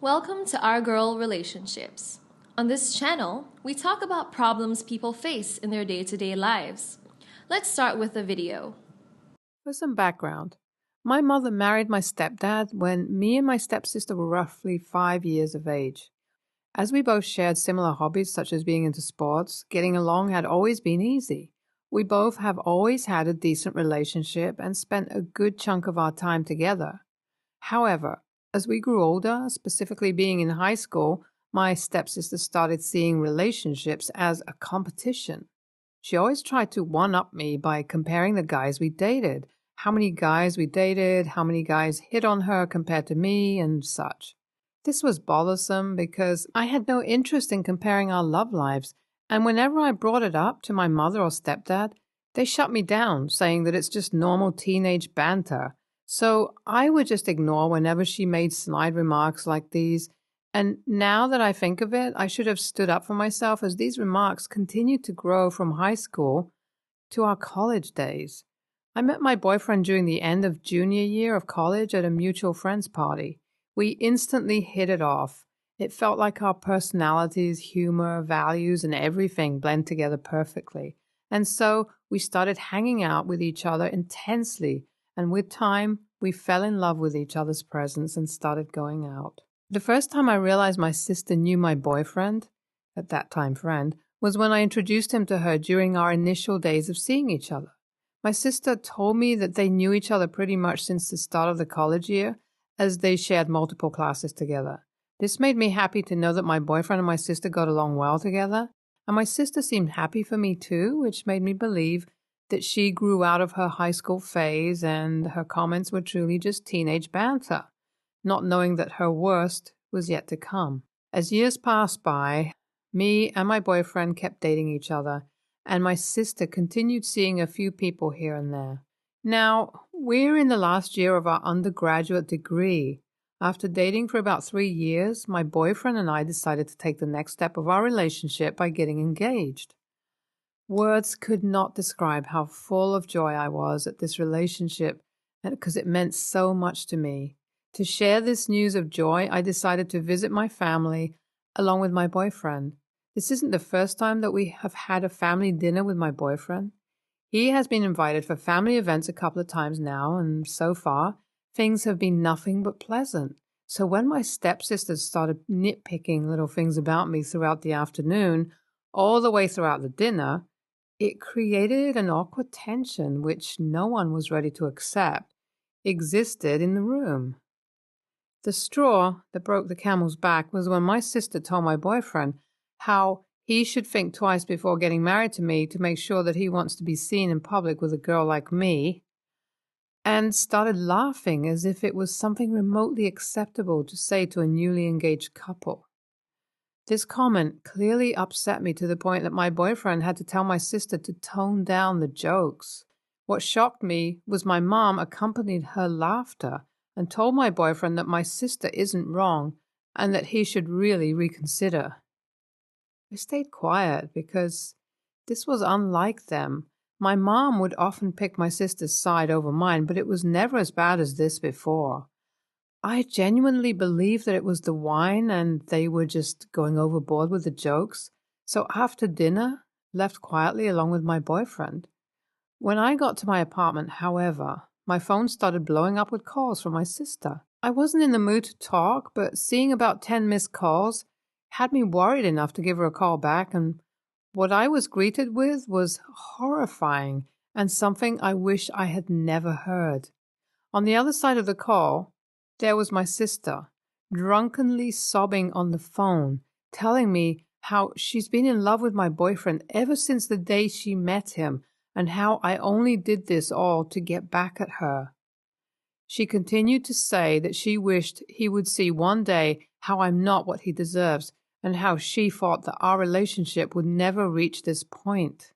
Welcome to Our Girl Relationships. On this channel, we talk about problems people face in their day-to-day lives. Let's start with a video. For some background, my mother married my stepdad when me and my stepsister were roughly 5 years of age. As we both shared similar hobbies such as being into sports, getting along had always been easy. We both have always had a decent relationship and spent a good chunk of our time together. However, as we grew older, specifically being in high school, my stepsister started seeing relationships as a competition. She always tried to one-up me by comparing the guys we dated, how many guys we dated, how many guys hit on her compared to me, and such. This was bothersome because I had no interest in comparing our love lives, and whenever I brought it up to my mother or stepdad, they shut me down, saying that it's just normal teenage banter. So I would just ignore whenever she made snide remarks like these. And now that I think of it, I should have stood up for myself, as these remarks continued to grow from high school to our college days. I met my boyfriend during the end of junior year of college at a mutual friends party. We instantly hit it off. It felt like our personalities, humor, values, and everything blend together perfectly. And so we started hanging out with each other intensely, and with time, we fell in love with each other's presence and started going out. The first time I realized my sister knew my boyfriend, at that time friend, was when I introduced him to her during our initial days of seeing each other. My sister told me that they knew each other pretty much since the start of the college year, as they shared multiple classes together. This made me happy to know that my boyfriend and my sister got along well together, and my sister seemed happy for me too, which made me believe that she grew out of her high school phase and her comments were truly just teenage banter, not knowing that her worst was yet to come. As years passed by, me and my boyfriend kept dating each other, and my sister continued seeing a few people here and there. Now, we're in the last year of our undergraduate degree. After dating for about 3 years, my boyfriend and I decided to take the next step of our relationship by getting engaged. Words could not describe how full of joy I was at this relationship, because it meant so much to me. To share this news of joy, I decided to visit my family along with my boyfriend. This isn't the first time that we have had a family dinner with my boyfriend. He has been invited for family events a couple of times now, and so far, things have been nothing but pleasant. So when my stepsisters started nitpicking little things about me throughout the afternoon, all the way throughout the dinner, it created an awkward tension which no one was ready to accept existed in the room. The straw that broke the camel's back was when my sister told my boyfriend how he should think twice before getting married to me to make sure that he wants to be seen in public with a girl like me, and started laughing as if it was something remotely acceptable to say to a newly engaged couple. This comment clearly upset me to the point that my boyfriend had to tell my sister to tone down the jokes. What shocked me was my mom accompanied her laughter and told my boyfriend that my sister isn't wrong and that he should really reconsider. I stayed quiet because this was unlike them. My mom would often pick my sister's side over mine, but it was never as bad as this before. I genuinely believed that it was the wine and they were just going overboard with the jokes. So after dinner, left quietly along with my boyfriend. When I got to my apartment, however, my phone started blowing up with calls from my sister. I wasn't in the mood to talk, but seeing about 10 missed calls had me worried enough to give her a call back, and what I was greeted with was horrifying and something I wish I had never heard. On the other side of the call, there was my sister, drunkenly sobbing on the phone, telling me how she's been in love with my boyfriend ever since the day she met him, and how I only did this all to get back at her. She continued to say that she wished he would see one day how I'm not what he deserves, and how she thought that our relationship would never reach this point.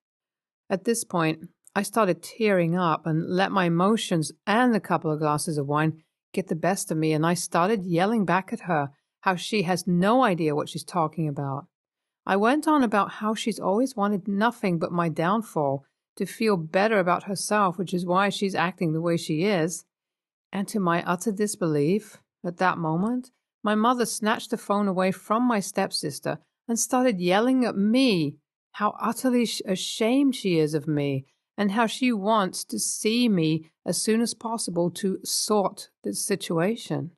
At this point, I started tearing up and let my emotions and the couple of glasses of wine get the best of me, and I started yelling back at her how she has no idea what she's talking about. I went on about how she's always wanted nothing but my downfall, to feel better about herself, which is why she's acting the way she is. And to my utter disbelief, at that moment, my mother snatched the phone away from my stepsister and started yelling at me how utterly ashamed she is of me and how she wants to see me as soon as possible to sort this situation.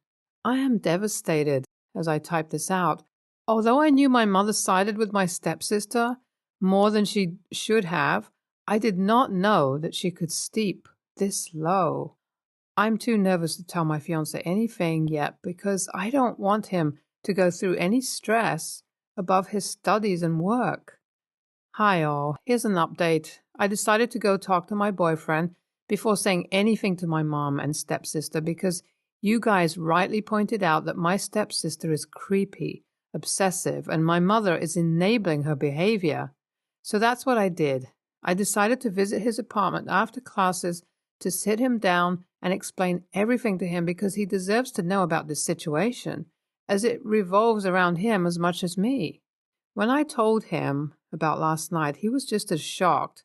I am devastated as I type this out. Although I knew my mother sided with my stepsister more than she should have, I did not know that she could stoop this low. I'm too nervous to tell my fiancé anything yet because I don't want him to go through any stress above his studies and work. Hi all, here's an update. I decided to go talk to my boyfriend before saying anything to my mom and stepsister because you guys rightly pointed out that my stepsister is creepy, obsessive, and my mother is enabling her behavior. So that's what I did. I decided to visit his apartment after classes to sit him down and explain everything to him because he deserves to know about this situation, as it revolves around him as much as me. When I told him about last night, he was just as shocked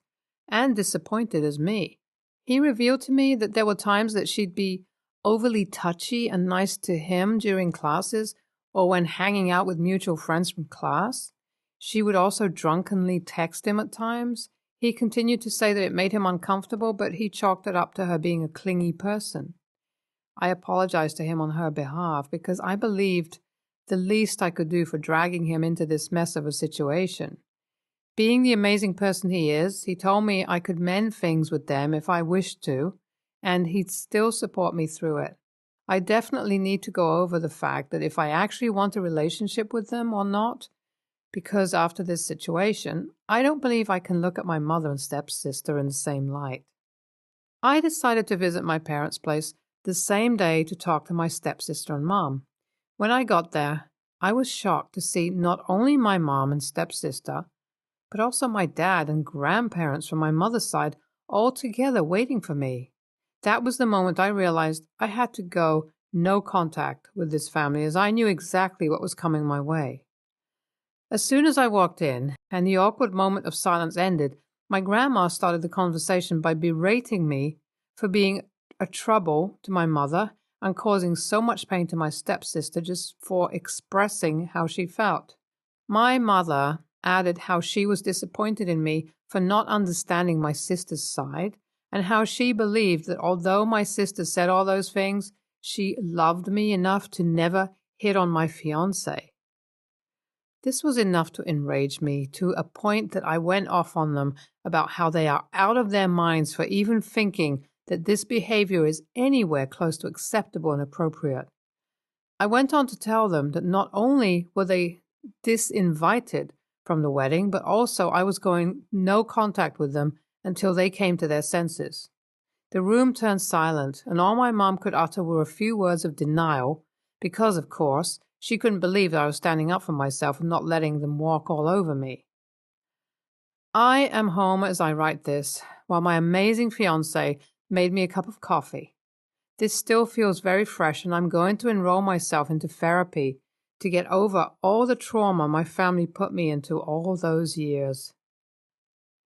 and disappointed as me. He revealed to me that there were times that she'd be overly touchy and nice to him during classes or when hanging out with mutual friends from class. She would also drunkenly text him at times. He continued to say that it made him uncomfortable, but he chalked it up to her being a clingy person. I apologized to him on her behalf because I believed the least I could do for dragging him into this mess of a situation. Being the amazing person he is, he told me I could mend things with them if I wished to, and he'd still support me through it. I definitely need to go over the fact that if I actually want a relationship with them or not, because after this situation, I don't believe I can look at my mother and stepsister in the same light. I decided to visit my parents' place the same day to talk to my stepsister and mom. When I got there, I was shocked to see not only my mom and stepsister, but also my dad and grandparents from my mother's side all together waiting for me. That was the moment I realized I had to go no contact with this family, as I knew exactly what was coming my way. As soon as I walked in and the awkward moment of silence ended, my grandma started the conversation by berating me for being a trouble to my mother and causing so much pain to my stepsister just for expressing how she felt. My mother added how she was disappointed in me for not understanding my sister's side and how she believed that although my sister said all those things, she loved me enough to never hit on my fiancé. This was enough to enrage me to a point that I went off on them about how they are out of their minds for even thinking that this behavior is anywhere close to acceptable and appropriate. I went on to tell them that not only were they disinvited from the wedding, but also I was going no contact with them until they came to their senses. The room turned silent, and all my mom could utter were a few words of denial, because, of course, she couldn't believe that I was standing up for myself and not letting them walk all over me. I am home as I write this, while my amazing fiancé made me a cup of coffee. This still feels very fresh, and I'm going to enroll myself into therapy to get over all the trauma my family put me into all those years.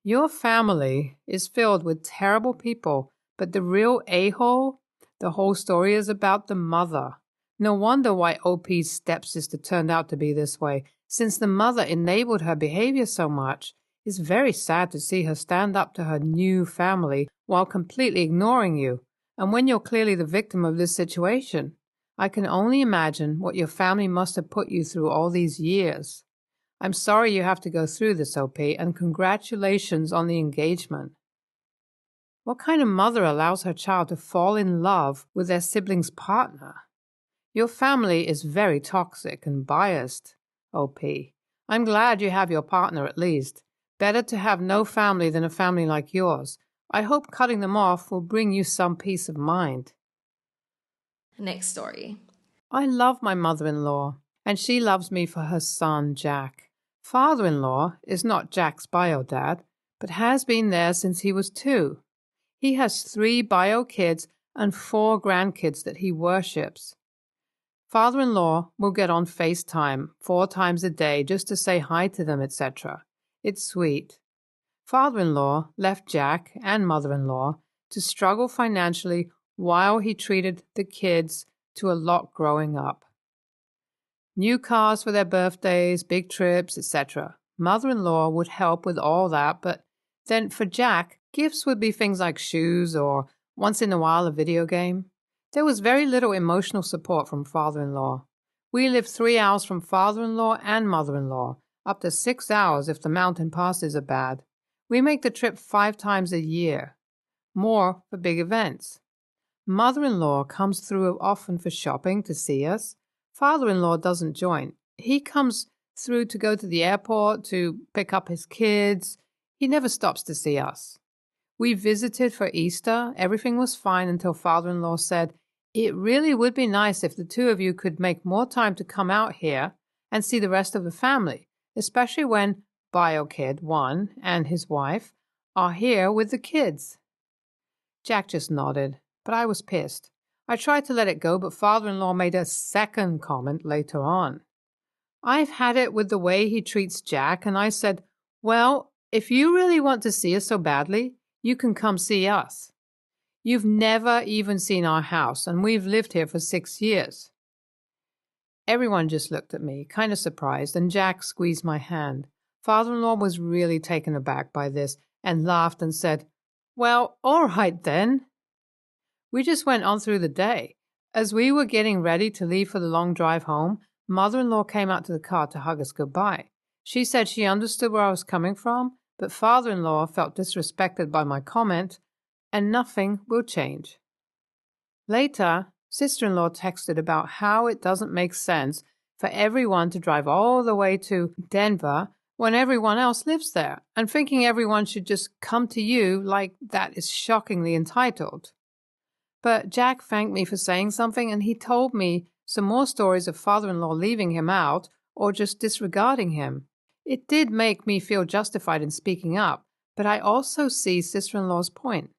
Your family is filled with terrible people, but the real a-hole, the whole story is about the mother. No wonder why OP's stepsister turned out to be this way, since the mother enabled her behavior so much. It's very sad to see her stand up to her new family while completely ignoring you. And when you're clearly the victim of this situation, I can only imagine what your family must have put you through all these years. I'm sorry you have to go through this, OP, and congratulations on the engagement. What kind of mother allows her child to fall in love with their sibling's partner? Your family is very toxic and biased, OP. I'm glad you have your partner at least. Better to have no family than a family like yours. I hope cutting them off will bring you some peace of mind. Next story. I love my mother-in-law, and she loves me for her son, Jack. Father-in-law is not Jack's bio dad, but has been there since he was 2. He has 3 bio kids and 4 grandkids that he worships. Father-in-law will get on FaceTime 4 times a day just to say hi to them, etc. It's sweet. Father-in-law left Jack and mother-in-law to struggle financially while he treated the kids to a lot growing up. New cars for their birthdays, big trips, etc. Mother-in-law would help with all that, but then for Jack, gifts would be things like shoes or once in a while a video game. There was very little emotional support from father-in-law. We lived 3 hours from father-in-law and mother-in-law, up to 6 hours if the mountain passes are bad. We make the trip 5 times a year, more for big events. Mother-in-law comes through often for shopping to see us. Father-in-law doesn't join. He comes through to go to the airport to pick up his kids. He never stops to see us. We visited for Easter. Everything was fine until father-in-law said, "It really would be nice if the two of you could make more time to come out here and see the rest of the family, especially when BioKid 1 and his wife are here with the kids." Jack just nodded, but I was pissed. I tried to let it go, but father-in-law made a second comment later on. I've had it with the way he treats Jack, and I said, "Well, if you really want to see us so badly, you can come see us. You've never even seen our house, and we've lived here for 6 years." Everyone just looked at me, kind of surprised, and Jack squeezed my hand. Father-in-law was really taken aback by this and laughed and said, "Well, all right then." We just went on through the day. As we were getting ready to leave for the long drive home, mother-in-law came out to the car to hug us goodbye. She said she understood where I was coming from, but father-in-law felt disrespected by my comment, and nothing will change. Later, sister-in-law texted about how it doesn't make sense for everyone to drive all the way to Denver when everyone else lives there, and thinking everyone should just come to you like that is shockingly entitled. But Jack thanked me for saying something, and he told me some more stories of father-in-law leaving him out or just disregarding him. It did make me feel justified in speaking up, but I also see sister-in-law's point.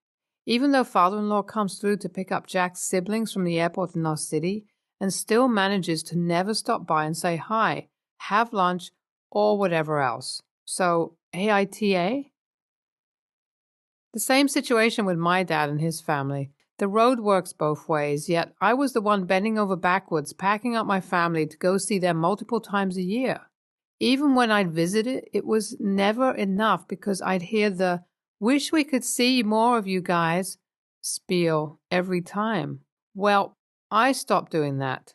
Even though father-in-law comes through to pick up Jack's siblings from the airport in our city and still manages to never stop by and say hi, have lunch, or whatever else. So, AITA? The same situation with my dad and his family. The road works both ways, yet I was the one bending over backwards, packing up my family to go see them multiple times a year. Even when I'd visit it, it was never enough because I'd hear the "wish we could see more of you guys" spiel every time. Well, I stopped doing that.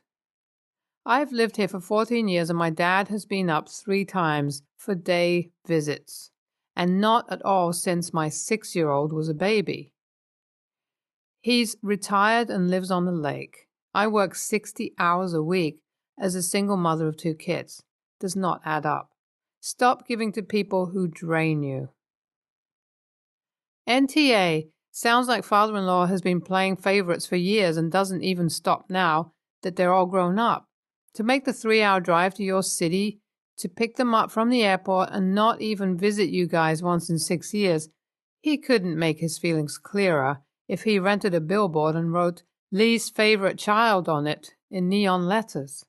I've lived here for 14 years and my dad has been up 3 times for day visits, and not at all since my 6-year-old was a baby. He's retired and lives on the lake. I work 60 hours a week as a single mother of 2 kids. Does not add up. Stop giving to people who drain you. NTA sounds like father-in-law has been playing favorites for years and doesn't even stop now that they're all grown up. To make the 3-hour drive to your city, to pick them up from the airport and not even visit you guys once in 6 years, he couldn't make his feelings clearer if he rented a billboard and wrote Lee's favorite child on it in neon letters.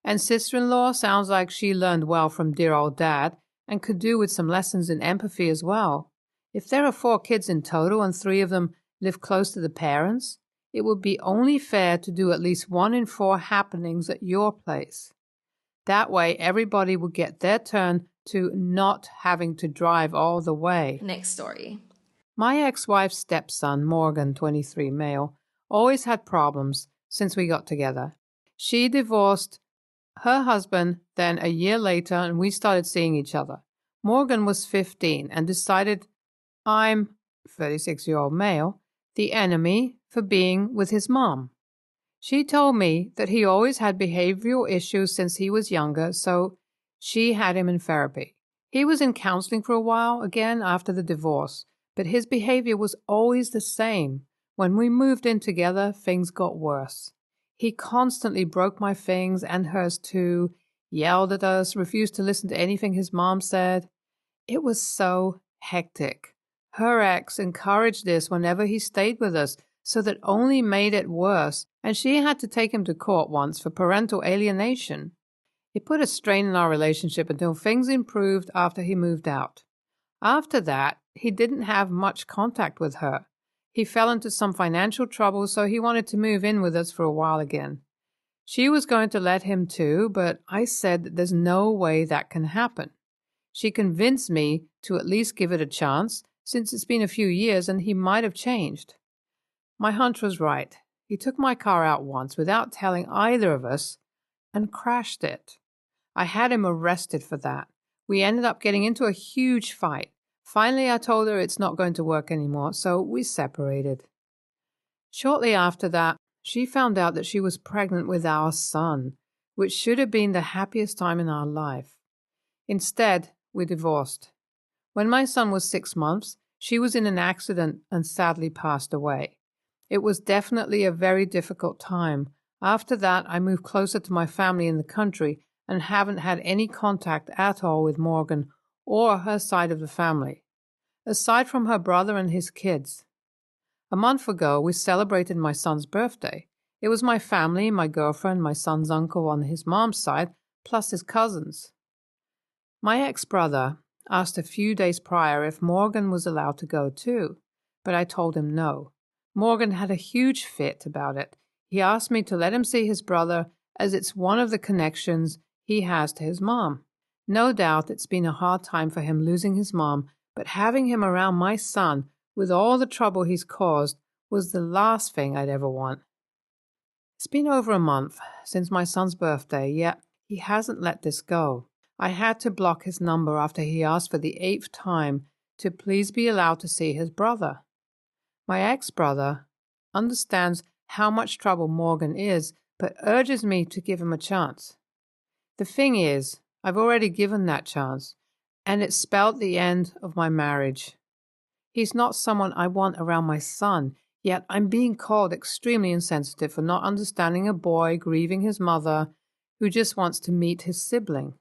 And sister-in-law sounds like she learned well from dear old dad and could do with some lessons in empathy as well. If there are 4 kids in total and 3 of them live close to the parents, it would be only fair to do at least 1 in 4 happenings at your place. That way everybody would get their turn to not having to drive all the way. Next story. My ex-wife's stepson, Morgan, 23, male, always had problems since we got together. She divorced her husband then a year later and we started seeing each other. Morgan was 15 and decided I'm, 36-year-old male, the enemy for being with his mom. She told me that he always had behavioral issues since he was younger, so she had him in therapy. He was in counseling for a while again after the divorce, but his behavior was always the same. When we moved in together, things got worse. He constantly broke my things and hers too, yelled at us, refused to listen to anything his mom said. It was so hectic. Her ex encouraged this whenever he stayed with us, so that only made it worse, and she had to take him to court once for parental alienation. It put a strain in our relationship until things improved after he moved out. After that, he didn't have much contact with her. He fell into some financial trouble, so he wanted to move in with us for a while again. She was going to let him too, but I said that there's no way that can happen. She convinced me to at least give it a chance, since it's been a few years and he might have changed. My hunch was right. He took my car out once without telling either of us and crashed it. I had him arrested for that. We ended up getting into a huge fight. Finally, I told her it's not going to work anymore, so we separated. Shortly after that, she found out that she was pregnant with our son, which should have been the happiest time in our life. Instead, we divorced. When my son was 6 months, she was in an accident and sadly passed away. It was definitely a very difficult time. After that, I moved closer to my family in the country and haven't had any contact at all with Morgan or her side of the family, aside from her brother and his kids. A month ago, we celebrated my son's birthday. It was my family, my girlfriend, my son's uncle on his mom's side, plus his cousins. My ex-brother asked a few days prior if Morgan was allowed to go too, but I told him no. Morgan had a huge fit about it. He asked me to let him see his brother as it's one of the connections he has to his mom. No doubt it's been a hard time for him losing his mom, but having him around my son with all the trouble he's caused was the last thing I'd ever want. It's been over a month since my son's birthday, yet he hasn't let this go. I had to block his number after he asked for the 8th time to please be allowed to see his brother. My ex-brother understands how much trouble Morgan is, but urges me to give him a chance. The thing is, I've already given that chance, and it spelled the end of my marriage. He's not someone I want around my son, yet I'm being called extremely insensitive for not understanding a boy grieving his mother who just wants to meet his sibling.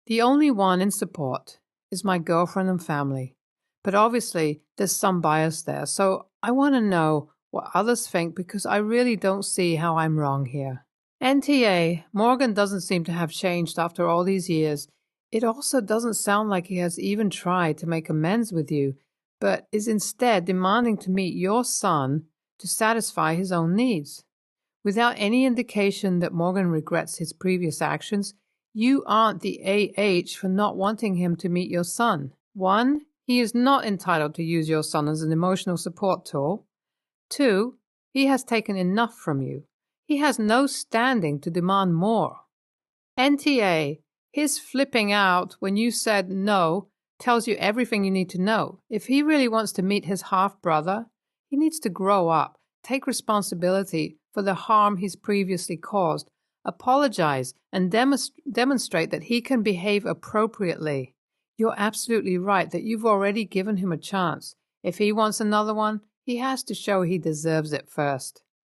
The only one in support is my girlfriend and family, but obviously there's some bias there, so I want to know what others think because I really don't see how I'm wrong here. NTA, Morgan doesn't seem to have changed after all these years. It also doesn't sound like he has even tried to make amends with you, but is instead demanding to meet your son to satisfy his own needs. Without any indication that Morgan regrets his previous actions, you aren't the AH for not wanting him to meet your son. 1, he is not entitled to use your son as an emotional support tool. 2, he has taken enough from you. He has no standing to demand more. NTA, his flipping out when you said no tells you everything you need to know. If he really wants to meet his half-brother, he needs to grow up, take responsibility for the harm he's previously caused, apologize, and demonstrate that he can behave appropriately. You're absolutely right that you've already given him a chance. If he wants another one, he has to show he deserves it first.